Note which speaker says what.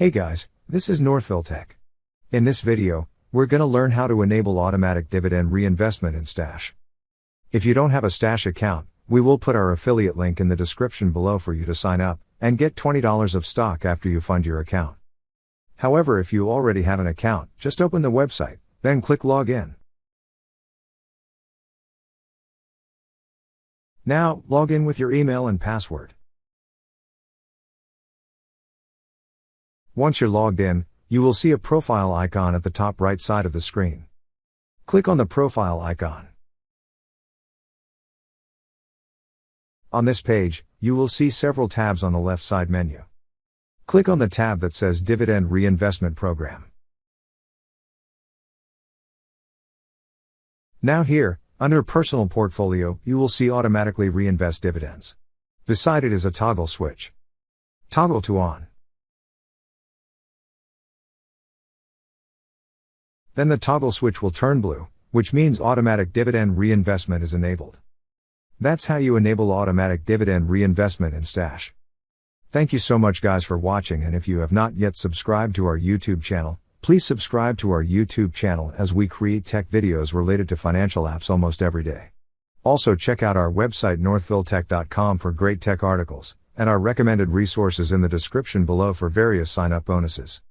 Speaker 1: Hey guys, this is Northville Tech. In this video, we're gonna learn how to enable automatic dividend reinvestment in Stash. If you don't have a Stash account, we will put our affiliate link in the description below for you to sign up and get $20 of stock after you fund your account. However, if you already have an account, just open the website, then click Login. Now, log in with your email and password. Once you're logged in, you will see a profile icon at the top right side of the screen. Click on the profile icon. On this page, you will see several tabs on the left side menu. Click on the tab that says Dividend Reinvestment Program. Now here, under Personal Portfolio, you will see Automatically Reinvest Dividends. Beside it is a toggle switch. Toggle to on. Then the toggle switch will turn blue, which means automatic dividend reinvestment is enabled. That's how you enable automatic dividend reinvestment in Stash. Thank you so much guys for watching, and if you have not yet subscribed to our YouTube channel, please subscribe to our YouTube channel as we create tech videos related to financial apps almost every day. Also check out our website northvilletech.com for great tech articles, and our recommended resources in the description below for various sign-up bonuses.